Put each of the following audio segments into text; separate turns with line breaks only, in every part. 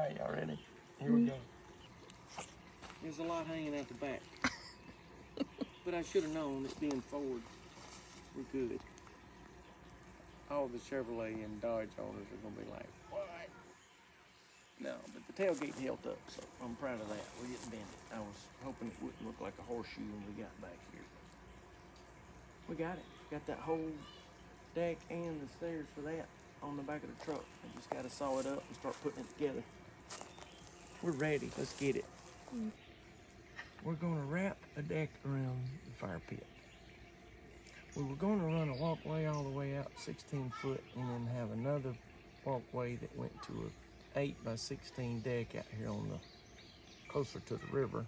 right, y'all ready? Here we go.
There's a lot hanging out the back. But I should have known that being forward, we're good. All the Chevrolet and Dodge owners are gonna be like, what? No, but the tailgate held up, so I'm proud of that. We didn't bend it. I was hoping it wouldn't look like a horseshoe when we got back here. We got it. Got that whole deck and the stairs for that on the back of the truck. I just gotta saw it up and start putting it together. We're ready. Let's get it. We're gonna wrap a deck around the fire pit. We were gonna run a walkway all the way out 16 foot and then have another walkway that went to a 8 by 16 deck out here on the closer to the river.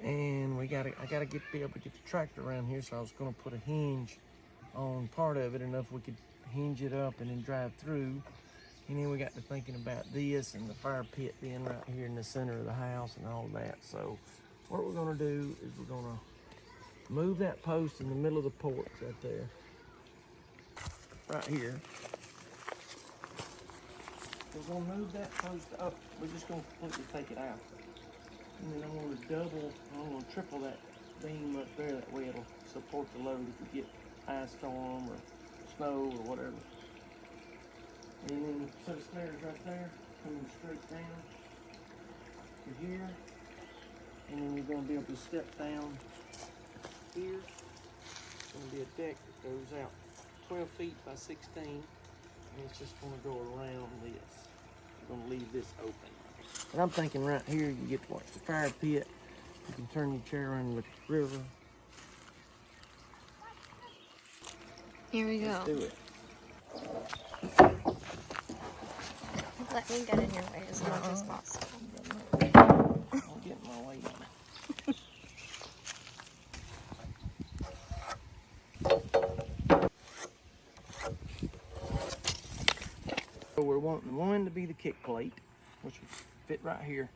And I gotta be able to get the tractor around here, so I was gonna put a hinge on part of it enough we could hinge it up and then drive through. And then we got to thinking about this and the fire pit being right here in the center of the house and all that. So what we're gonna do is we're gonna move that post in the middle of the porch right there, right here. We're gonna move that post up. We're just gonna completely take it out. And then I'm gonna triple that beam up there. That way it'll support the load if we get ice storm or snow or whatever. And then set of stairs right there, coming straight down to here. And then you're gonna be able to step down here. It's gonna be a deck that goes out 12 feet by 16. And it's just gonna go around this. We're gonna leave this open. And I'm thinking right here, you get to watch the fire pit. You can turn your chair around and look at the river.
Here we go.
Let's do it.
Let me get in your way as much as possible.
I'll get in my way. So we're wanting one to be the kick plate, which would fit right here,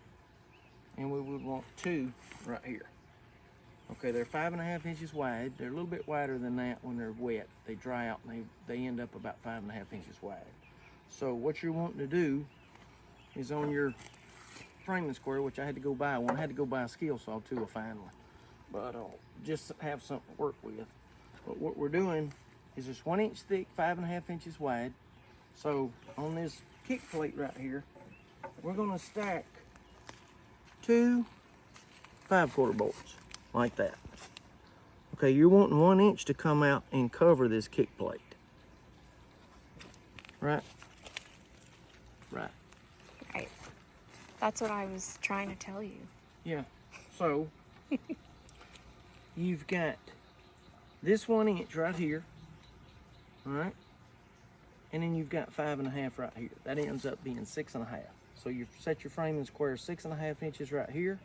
and we would want two right here. Okay, they're 5.5 inches wide. They're a little bit wider than that when they're wet. They dry out and they end up about 5.5 inches wide. So what you're wanting to do is on your framing square, which I had to go buy one. I had to go buy a skill saw too, a fine one, but just have something to work with. But what we're doing is just 1 inch thick, 5.5 inches wide. So on this kick plate right here, we're gonna stack 2 5/4 boards like that. Okay, you're wanting 1 inch to come out and cover this kick plate. Right? Right.
Right. That's what I was trying to tell you.
Yeah. So you've got this 1 inch right here. All right. And then you've got 5.5 right here. That ends up being 6.5. So you set your framing square 6.5 inches right here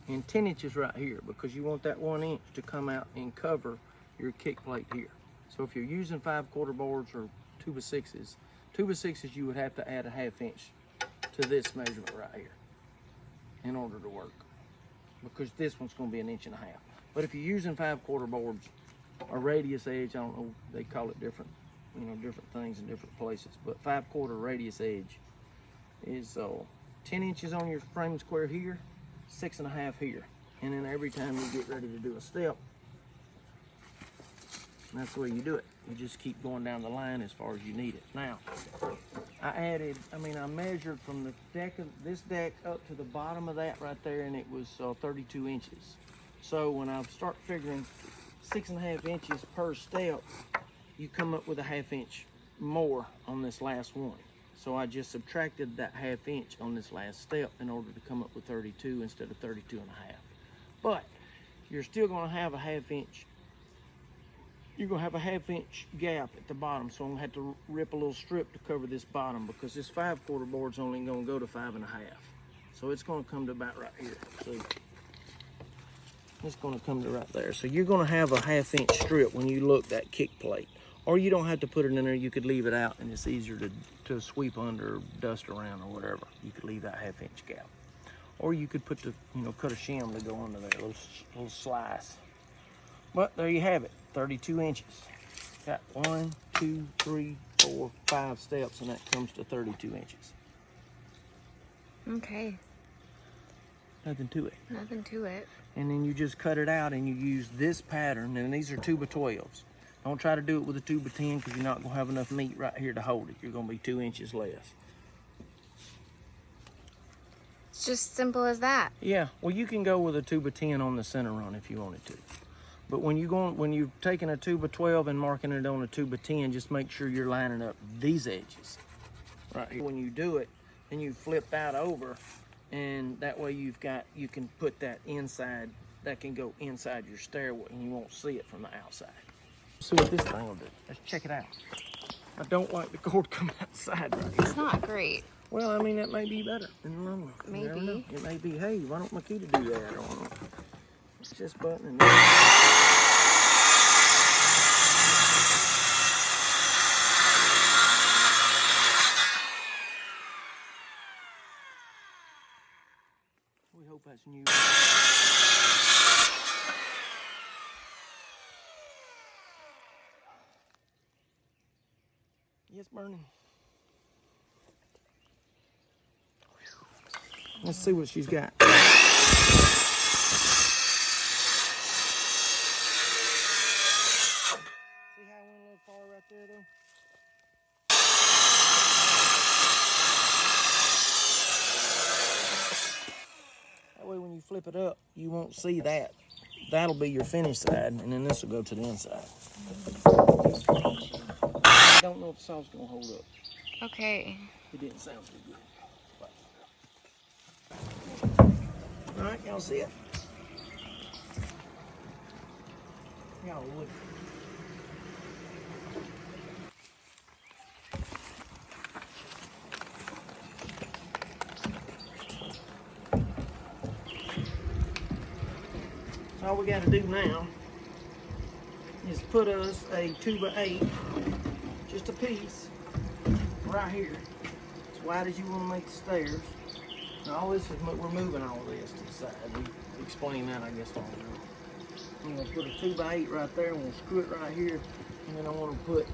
and 10 inches right here, because you want that 1 inch to come out and cover your kick plate here. So if you're using 5/4 boards or 2x6s, 2x6s, you would have to add a 1/2 inch to this measurement right here in order to work, because this one's going to be 1.5 inches. But if you're using 5/4 boards, a radius edge, I don't know, they call it different, different things in different places, but 5/4 radius edge is 10 inches on your frame square here, 6.5 here. And then every time you get ready to do a step, that's the way you do it. You just keep going down the line as far as you need it. Now, I measured from the deck of this deck up to the bottom of that right there, and it was 32 inches. So when I start figuring 6.5 inches per step, you come up with a 1/2 inch more on this last one. So I just subtracted that 1/2 inch on this last step in order to come up with 32 instead of 32.5. But you're still gonna have a 1/2 inch. You're gonna have a 1/2 inch gap at the bottom. So I'm gonna have to rip a little strip to cover this bottom, because this 5/4 board's only gonna go to 5.5. So it's gonna come to about right here. See? It's gonna come to right there. So you're gonna have a 1/2 inch strip when you look that kick plate. Or you don't have to put it in there. You could leave it out, and it's easier to sweep under, or dust around, or whatever. You could leave that 1/2 inch gap. Or you could put cut a shim to go under there, a little slice. But there you have it, 32 inches. Got 1, 2, 3, 4, 5 steps, and that comes to 32 inches.
Okay.
Nothing to it.
Nothing to it.
And then you just cut it out and you use this pattern, and these are 2x12s. Don't try to do it with a 2x10 because you're not gonna have enough meat right here to hold it. You're gonna be 2 inches less.
It's just simple as that.
Yeah, well you can go with a 2x10 on the center run if you wanted to. But when you're taking a 2x12 and marking it on a 2x10, just make sure you're lining up these edges right here. When you do it, then you flip that over, and that way you can put that inside, that can go inside your stairway and you won't see it from the outside. See what this thing will do. Let's check it out. I don't like the cord coming outside right here.
It's not great.
Well, I mean, that may be better in the long run. You never know.
Maybe.
It may be, hey, why don't Makita do that? Or it's just buttoning. We hope that's new. Yes, burning. Let's see what she's got. See how it went a little far right there, though? That way when you flip it up, you won't see that. That'll be your finished side, and then this will go to the inside. I don't know if the saw's gonna hold up.
Okay.
It didn't sound too good. All right, y'all see it? Y'all look. All we got to do now is put us a 2x8, just a piece, right here, as wide as you want to make the stairs. And all this is, we're moving all this to the side. We explain that, I guess, on the road. I'm going to put a 2x8 right there, and we'll screw it right here, and then I want to put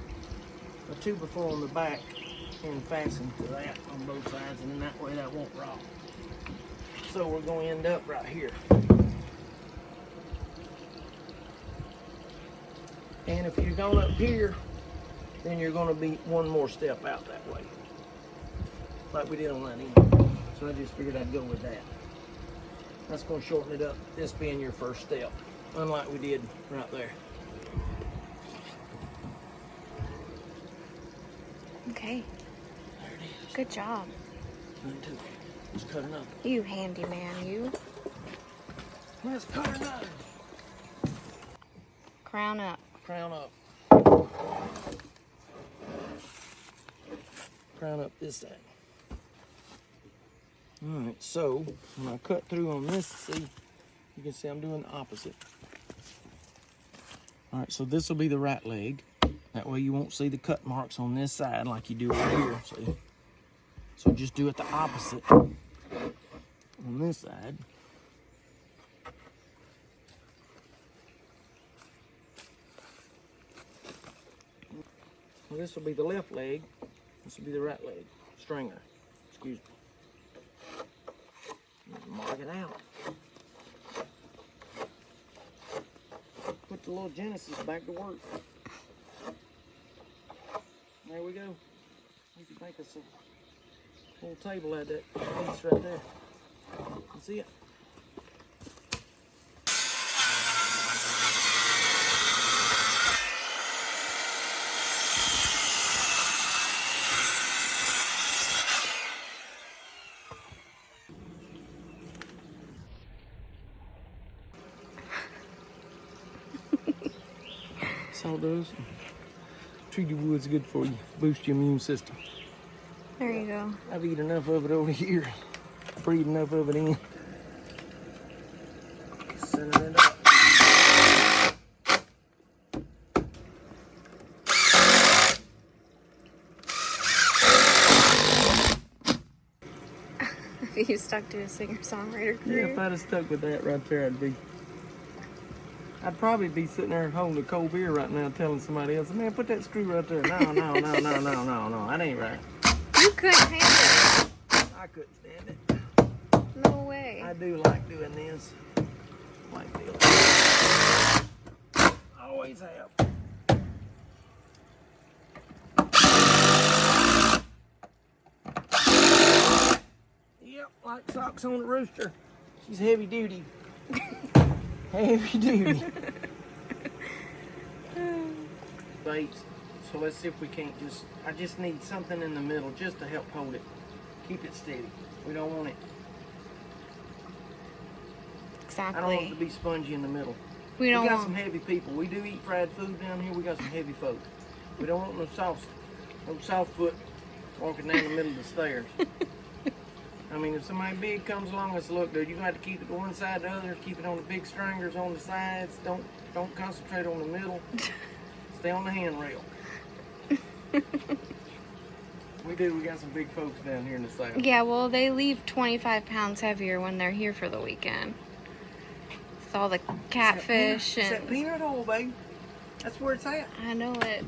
a 2x4 on the back and fasten to that on both sides, and then that way that won't rock. So we're going to end up right here. And if you're going up here, then you're going to be one more step out that way, like we did on that end. So I just figured I'd go with that. That's going to shorten it up, this being your first step, unlike we did right there.
Okay.
There it is.
Good job.
Let's cut another.
You handyman, you.
Let's cut another.
Crown up.
Crown up. Crown up this side. Alright, so when I cut through on this, see, you can see I'm doing the opposite. Alright, so this will be the right leg. That way you won't see the cut marks on this side like you do right here. See? So just do it the opposite on this side. Well, this will be the left leg. This will be the right leg. Stringer. Excuse me. Mark it out. Put the little Genesis back to work. There we go. We can make us a little table out of that piece right there. You see it? Sawdust. Treated wood's good for you. Boost your immune system.
There you go.
I've eaten enough of it over here. Breathed enough of it in. Center it up.
If you stuck to a singer-songwriter career.
Yeah, if I'd have stuck with that right there, I'd probably be sitting there holding a cold beer right now telling somebody else, man, put that screw right there. No, that ain't right.
You couldn't handle it.
I couldn't stand it.
No way.
I do like doing this. Like this. Always have. Yep, like socks on the rooster. She's heavy duty. Heavy duty. Baits. So let's see if we can't I just need something in the middle just to help hold it. Keep it steady. We don't want it.
Exactly.
I don't want it to be spongy in the middle.
We don't
got
want...
some heavy people. We do eat fried food down here. We got some heavy folk. We don't want no soft foot walking down the middle of the stairs. I mean, if somebody big comes along and says, look, dude, you got to keep it to one side or the other. Keep it on the big stringers on the sides. Don't concentrate on the middle. Stay on the handrail. We got some big folks down here in the south.
Yeah, well, they leave 25 pounds heavier when they're here for the weekend. With all the catfish
It's
and...
that peanut oil, babe. That's where it's at.
I know it.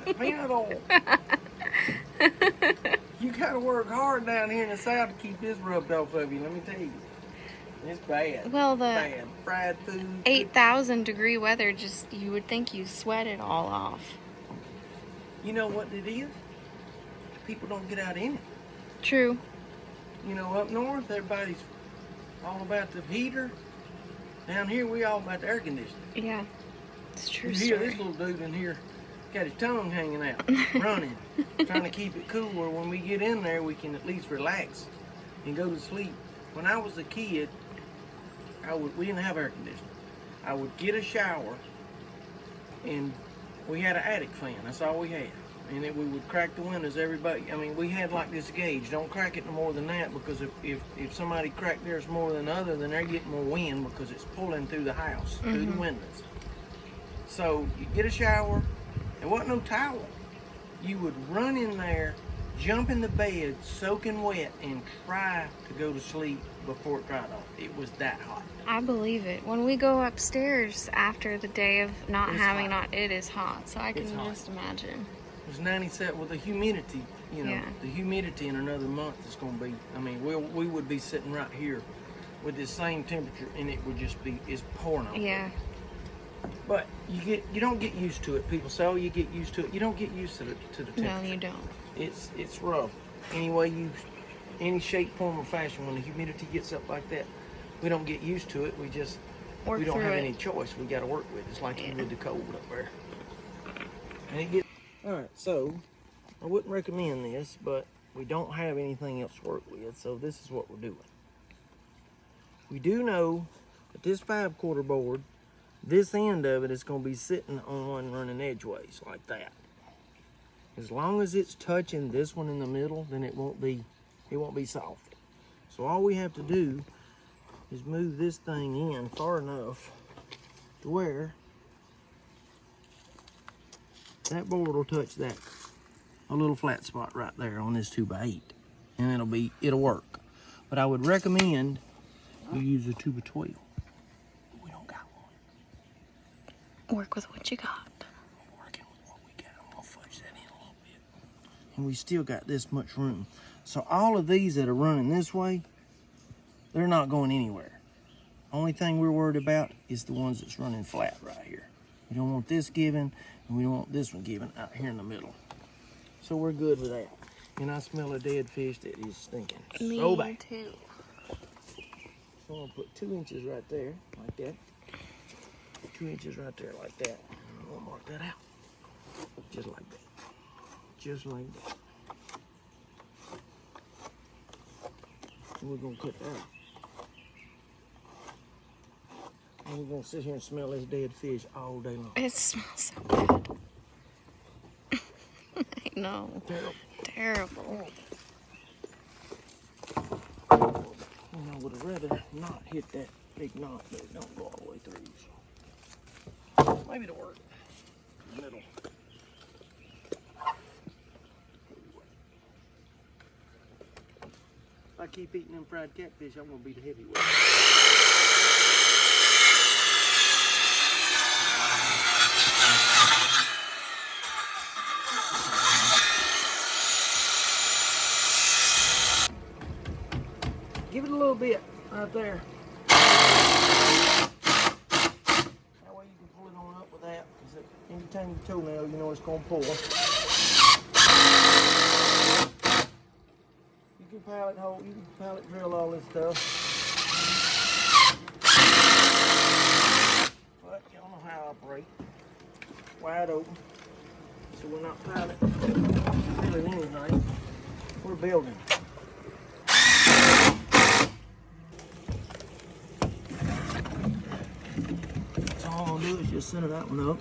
That peanut oil. You gotta work hard down here in the south to keep this rubbed off of you, let me tell you. It's bad.
Well, the
bad. Fried food.
8,000 degree weather, just, you would think you sweat it all off.
You know what it is? People don't get out in it.
True.
You know, up north, everybody's all about the heater. Down here, we all about the air conditioning.
Yeah, it's a true
You hear
story.
this little dude in here, got his tongue hanging out, running, trying to keep it cool where when we get in there, we can at least relax and go to sleep. When I was a kid, we didn't have air conditioning. I would get a shower, and we had an attic fan. That's all we had. And we would crack the windows, everybody. I mean, we had like this gauge. Don't crack it no more than that, because if somebody cracked theirs more than the other, then they're getting more wind because it's pulling through the house, through the windows. So you get a shower. There wasn't no towel. You would run in there, jump in the bed, soaking wet, and try to go to sleep before it dried off. It was that hot.
I believe it. When we go upstairs after the day of not
It's
having
hot.
it is hot. So I
It's
can
hot.
just imagine.
It's 97 with the humidity. You know,
Yeah.
the humidity in another month is going to be. I mean, we would be sitting right here with this same temperature, and it would just be it's pouring off.
Yeah.
But you don't get used to it. People say, oh, you get used to it. You don't get used to the temperature.
No, you don't.
It's rough. Any shape, form, or fashion, when the humidity gets up like that, we don't get used to it. We don't
through
have
it.
any choice. We got to work with it. It's like you with the cold up there. And it gets. All right, so I wouldn't recommend this, but we don't have anything else to work with, so this is what we're doing. We do know that this 5/4 board, this end of it is going to be sitting on one running edgeways like that. As long as it's touching this one in the middle, then it won't be soft. So all we have to do is move this thing in far enough to where that board will touch a little flat spot right there on this 2x8, and it'll work. But I would recommend you use a 2x12. We don't got one.
Work with what you got.
We're working with what we got. I'm gonna fudge that in a little bit. And we still got this much room. So all of these that are running this way, they're not going anywhere. Only thing we're worried about is the ones that's running flat right here. We don't want this giving, and we don't want this one giving out here in the middle. So we're good with that. And I smell a dead fish that is stinking so bad.
Me too.
So I'm gonna put 2 inches right there, like that. 2 inches right there, like that. And I'm gonna mark that out. Just like that. Just like that. And we're gonna cut that out. And we're gonna sit here and smell this dead fish all day long.
It smells so bad. I know.
Terrible.
Terrible.
And I would have rather not hit that big knot, but it don't go all the way through. So maybe it'll work. Middle. If I keep eating them fried catfish, I'm gonna be the heavyweight. little bit right there. That way you can pull it on up with that. Because anytime you toenail, you know it's going to pull. You can pallet hole, you can pallet drill all this stuff. But y'all know how I operate. Wide open. So we're not pallet drilling anything. We're building. So all I'm gonna do is just center that one up.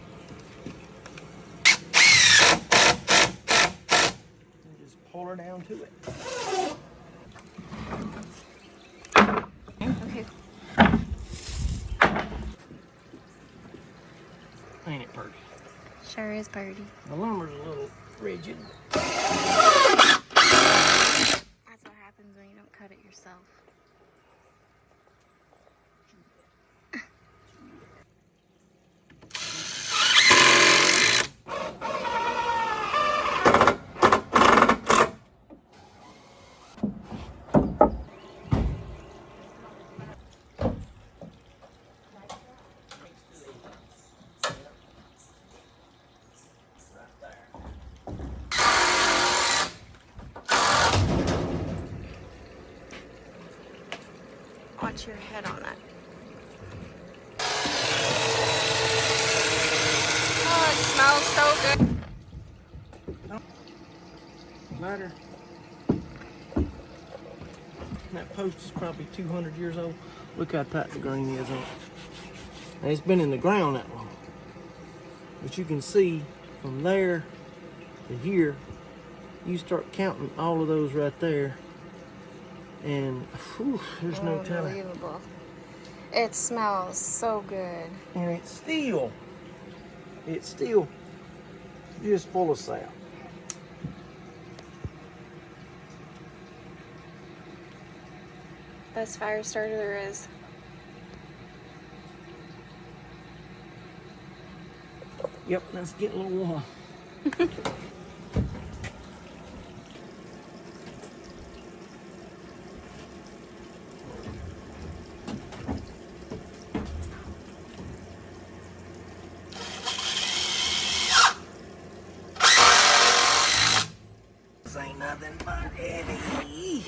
And just pull her down to it.
Okay.
Ain't it pretty?
Sure is pretty.
The lumber's a little rigid.
That's what happens when you don't cut it yourself. Watch your head on that. Oh, it smells so good.
Ladder. That post is probably 200 years old. Look how tight the grain is on it. And it's been in the ground that long. But you can see from there to here, you start counting all of those right there. And whew, there's no telling.
Unbelievable. It smells so good.
And it's still just full of sap.
Best fire starter there is.
Yep, let's get a little warm. This ain't nothing but heavy.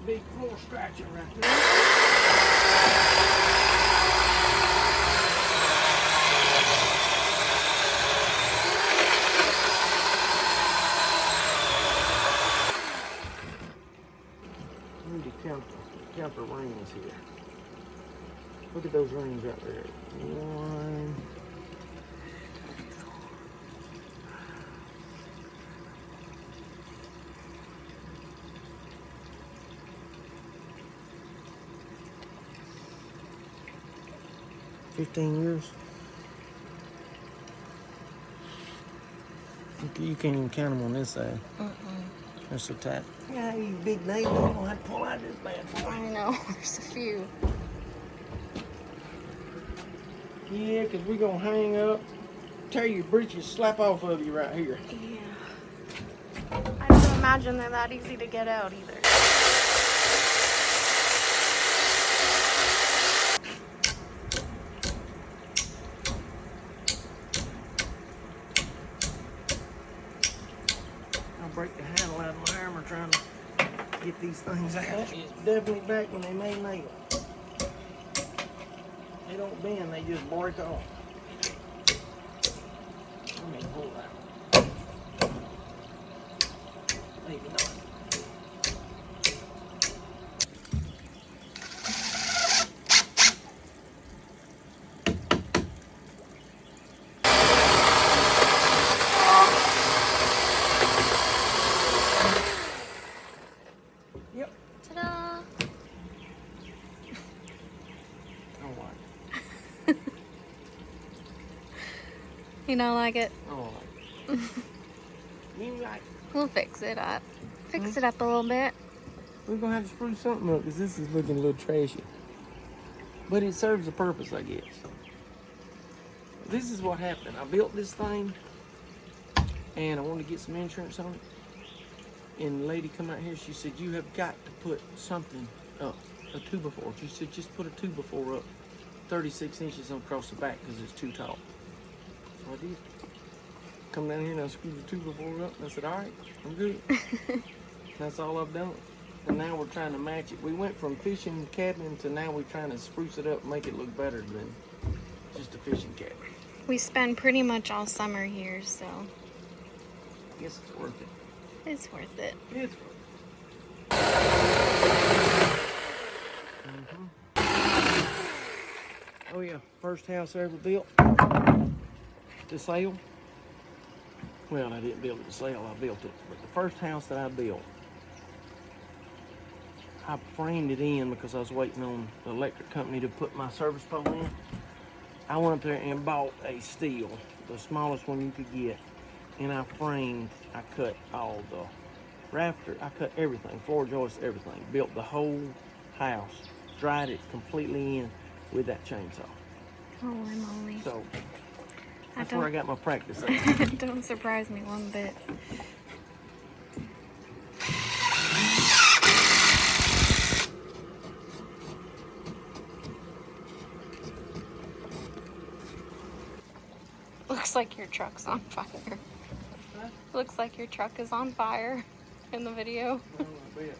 Big floor scratcher right there. I need to count the rings here. Look at those rings right there. 1, 15 years. You can't even count them on this side. They're so tight. Yeah, you big neighbor, you're gonna have to pull out this bad boy.
I know, there's a few.
Yeah, because we're gonna hang up, tear your britches, slap off of you right here.
Yeah. I don't imagine they're that easy to get out either.
I'll break the handle out of my hammer trying to get these things out. It's definitely back when they made nails. They don't bend, they just break off. Let me pull that. Maybe not. Yep.
Ta-da!
Oh, what?
You don't like it?
Oh. You like?
We'll fix it up. Fix it up a little bit.
We're gonna have to spruce something up because this is looking a little trashy. But it serves a purpose, I guess. This is what happened. I built this thing, and I wanted to get some insurance on it. And the lady come out here, she said, you have got to put something up, a 2x4. She said, just put a 2x4 up, 36 inches across the back because it's too tall. So I did. Come down here and I screwed the 2x4 up, and I said, all right, I'm good. That's all I've done. And now we're trying to match it. We went from fishing cabin to now we're trying to spruce it up and make it look better than just a fishing cabin.
We spend pretty much all summer here, so
I guess it's worth it.
it's worth it.
It's worth it. Oh yeah, first house I ever built to sale. Well, I didn't build it to sale, I built it. But the first house that I built, I framed it in because I was waiting on the electric company to put my service pole in. I went up there and bought a steel, the smallest one you could get, and I cut all the rafter, I cut everything, floor joists, everything. Built the whole house, dried it completely in with that chainsaw.
Holy moly.
So that's where I got my practice at.
Don't surprise me one bit. Looks like your truck's on fire.
Huh?
Looks like your truck is on fire in the video.
Oh, I bet.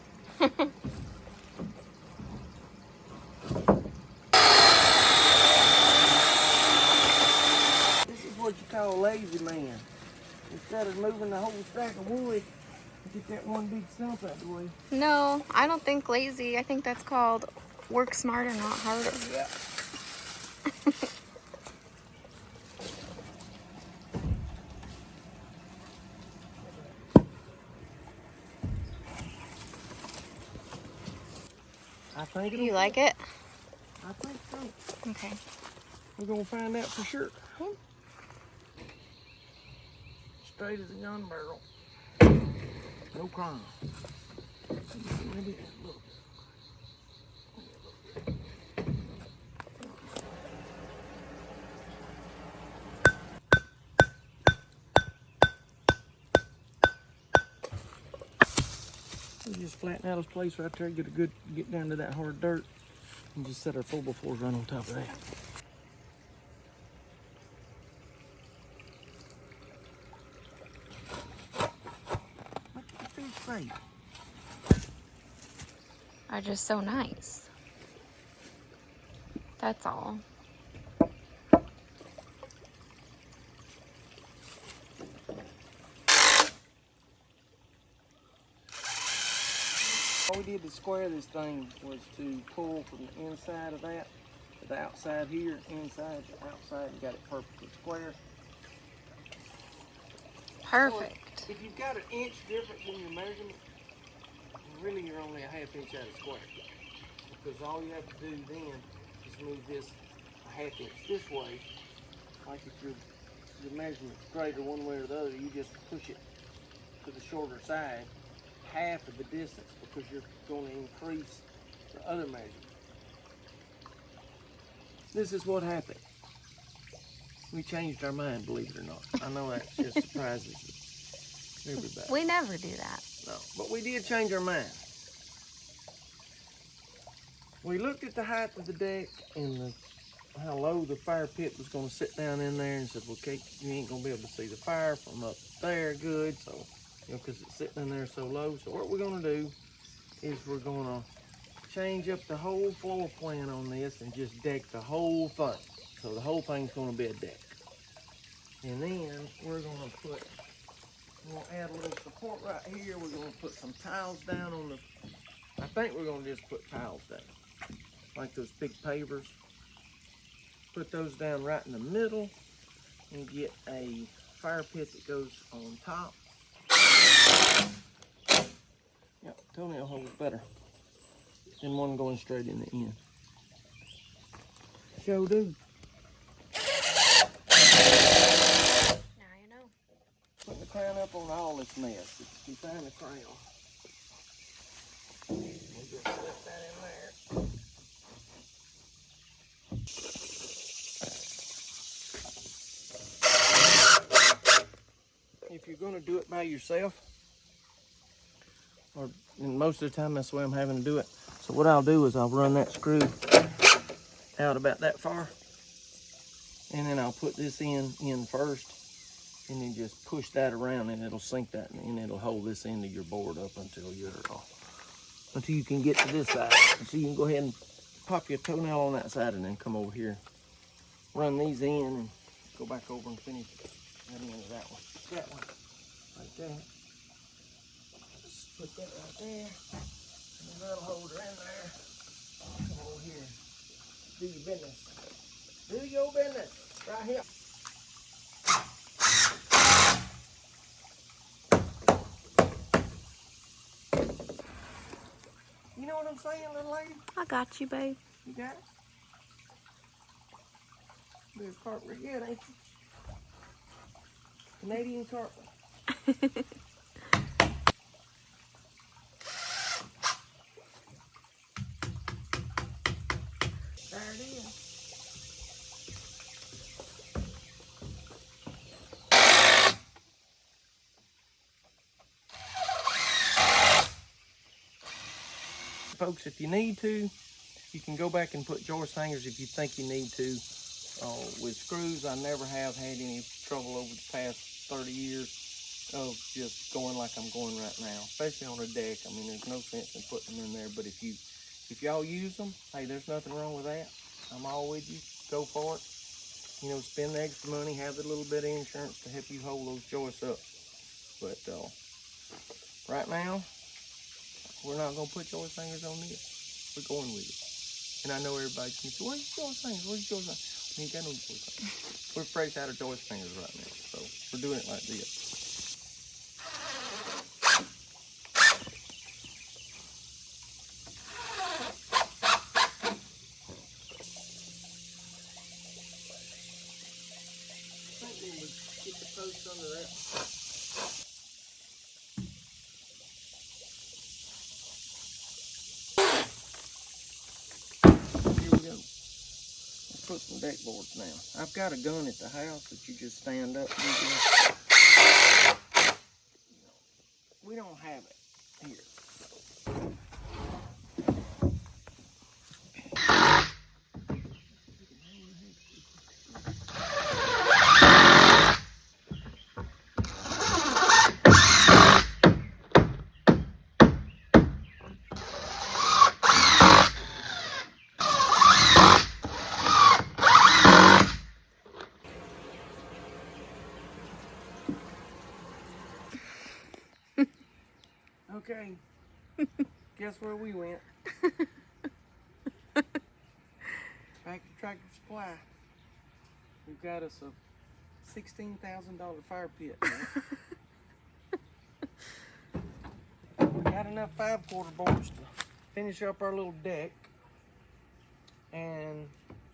This is what you call a lazy man. Instead of moving the whole stack of wood, get that one big stump out of the way.
No, I don't think lazy. I think that's called work smarter, not harder.
Yeah. I think
You like it?
I think so.
Okay.
We're gonna find out for sure. Straight as a gun barrel. No crime. Maybe look. We just flatten out this place right there, get down to that hard dirt, and just set our 4x4s right on top of that. What the fish say?
Are just so nice. That's all.
All we did to square this thing was to pull from the inside of that to the outside here, inside to outside, and got it perfectly square.
Perfect.
So if you've got an inch difference in your measurement, really you're only a half inch out of square. Because all you have to do then is move this a half inch this way. Like if your measurement's greater one way or the other, you just push it to the shorter side half of the distance because you're going to increase the other measurement. This is what happened. We changed our mind, believe it or not. I know that just surprises everybody.
We never do that.
No, but we did change our mind. We looked at the height of the deck and how low the fire pit was going to sit down in there and said, well, Kate, you ain't going to be able to see the fire from up there good, so, you know, because it's sitting in there so low. So what we're going to do is we're going to change up the whole floor plan on this and just deck the whole thing. So the whole thing's going to be a deck. And then we're going to add a little support right here. We're going to put some tiles down on the, I think we're going to just put tiles down, like those big pavers. Put those down right in the middle and get a fire pit that goes on top. Yep, Tony will hold it better than one going straight in the end. Show do.
Now you know.
Putting the crown up on all this mess. If you find the crown, we'll just slip that in there. you're gonna do it by yourself, and most of the time that's the way I'm having to do it. So what I'll do is I'll run that screw out about that far, and then I'll put this in first, and then just push that around, and it'll sink that, and it'll hold this end of your board up until you can get to this side. So you can go ahead and pop your toenail on that side, and then come over here, run these in, and go back over and finish that end of that one. That one, like that. Just put that right there, and that'll hold her in there. Come over here, do your business. Do your business, right here. You know what I'm saying, little lady?
I got you, babe.
You got it? There's carpet again, ain't you? Canadian carpet. There it is. Folks, if you need to, you can go back and put joist hangers if you think you need to. With screws, I never have had any trouble over the past 30 years of just going like I'm going right now, especially on a deck. I mean, there's no sense in putting them in there, but if y'all use them, hey, there's nothing wrong with that. I'm all with you. Go for it. You know, spend the extra money, have a little bit of insurance to help you hold those joists up. But right now, we're not going to put joist hangers on this. We're going with it. And I know everybody's going to say, where's your joist hangers? Where's your joist hangers? We ain't got no joist hangers. We're fresh out of joist hangers right now. So we're doing it like this. I think we would get the post under that. Here we go. Let's put some deck boards now. I've got a gun at the house that you just stand up and we don't have it here. Okay, guess where we went? Back to Tractor Supply. We've got us a $16,000 fire pit. We got enough 5/4 boards to finish up our little deck, and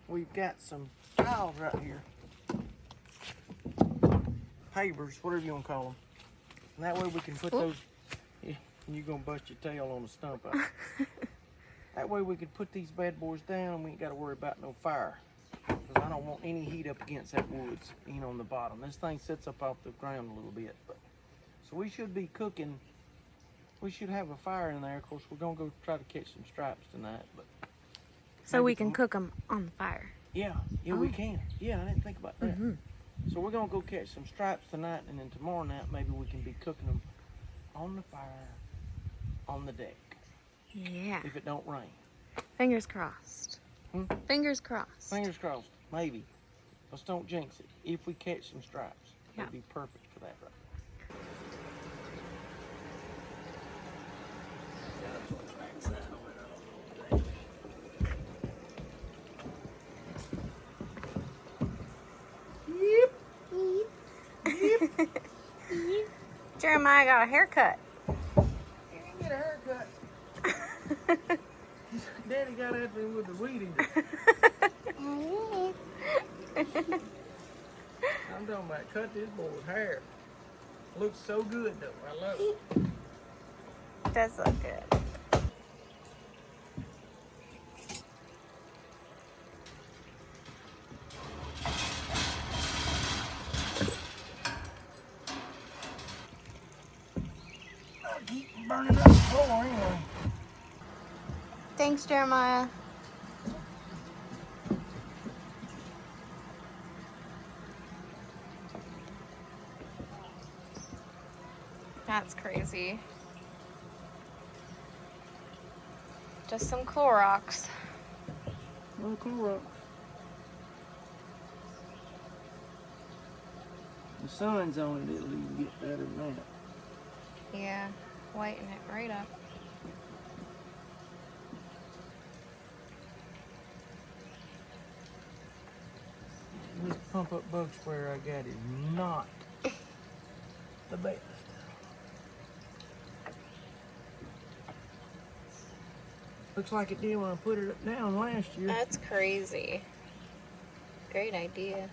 we've got some tiles right here, pavers, whatever you want to call them. And that way we can put those. Yeah, you're gonna bust your tail on the stump out. That way we could put these bad boys down and we ain't gotta worry about no fire. Because I don't want any heat up against that woods, you know, on the bottom. This thing sits up off the ground a little bit. So we should be cooking. We should have a fire in there. Of course, we're gonna go try to catch some stripes tonight. But
So we can cook them on the fire.
Yeah, we can. Yeah, I didn't think about that. So we're gonna go catch some stripes tonight, and then tomorrow night maybe we can be cooking them on the fire, on the deck.
Yeah.
If it don't rain.
Fingers crossed. Fingers crossed.
Fingers crossed. Maybe. Let's don't jinx it. If we catch some stripes, it'd be perfect for that, right?
Jeremiah got a haircut.
He didn't get a haircut. Daddy got after him with the weed eater. I'm talking about cut this boy's hair. Looks so good though. I love it.
Does look good.
burning up the floor anyway.
Thanks, Jeremiah. That's crazy. Just some Clorox.
No Clorox. The sun's on it, it'll even get better than that.
Yeah, whiten it right up.
This pump up bug sprayer I got is not the best. Looks like it did when I put it down last year.
That's crazy. Great idea.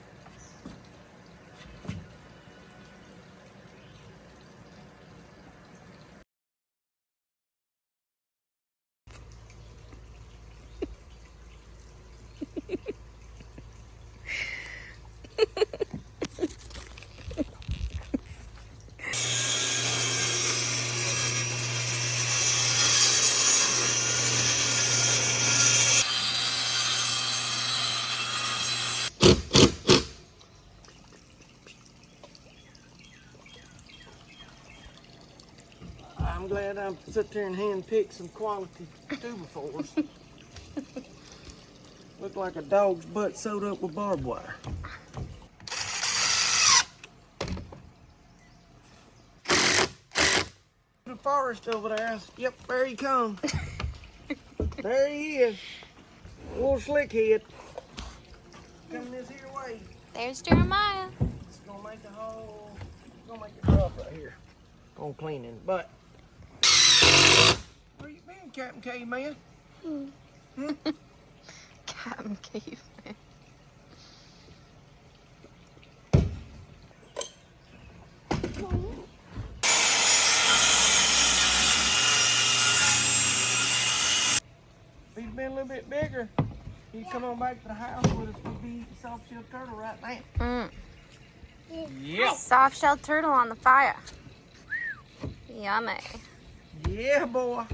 I'm glad I sat there and hand-picked some quality 2x4s. Look like a dog's butt sewed up with barbed wire. The forest over there. Yep, there he comes. There he is. A little slickhead. Coming this here way.
There's Jeremiah.
It's gonna make a hole. It's gonna make it rough right here. On cleaning, but where you been, Captain Caveman?
Captain Caveman.
If he'd been a little bit bigger, he'd come on back to the house with us. We'd be eating soft-shell turtle right now. Yeah.
Soft-shelled turtle on the fire. Yummy.
Yeah, boy.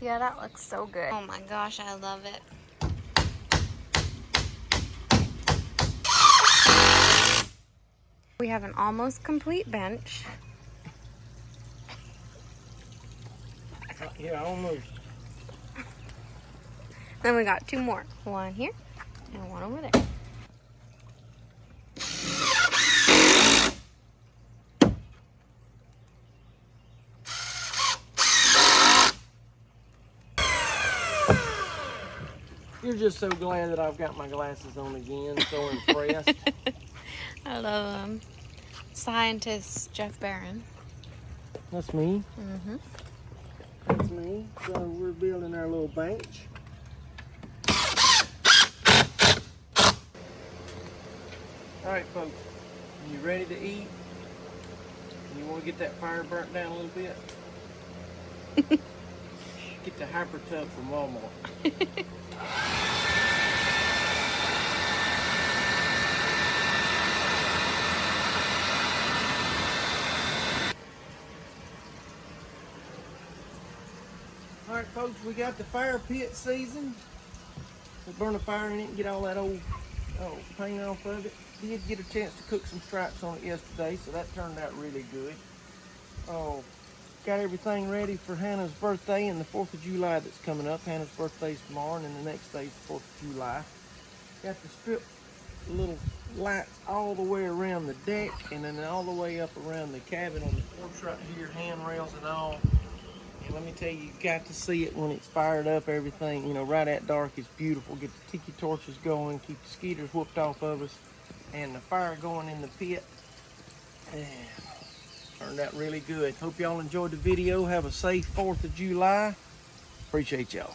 Yeah, that looks so good. Oh my gosh, I love it. We have an almost complete bench.
Yeah, almost.
Then we got two more. One here and one over there.
You're just so glad that I've got my glasses on again. So impressed.
I love them. Scientist Jeff Barron.
That's me.
Mm-hmm.
That's me. So we're building our little bench. All right, folks. You ready to eat? You want to get that fire burnt down a little bit? Get the hyper tub from Walmart. All right, folks, we got the fire pit seasoned. We burn a fire in it and get all that old paint off of it. Did get a chance to cook some stripes on it yesterday, so that turned out really good. Oh, got everything ready for Hannah's birthday and the 4th of July that's coming up. Hannah's birthday's tomorrow, and then the next day's the 4th of July. Got the strip little lights all the way around the deck, and then all the way up around the cabin on the porch right here, handrails and all. And let me tell you, you've got to see it when it's fired up, everything, you know, right at dark is beautiful. Get the tiki torches going, keep the skeeters whooped off of us, and the fire going in the pit. And turned out really good. Hope y'all enjoyed the video. Have a safe 4th of July. Appreciate y'all.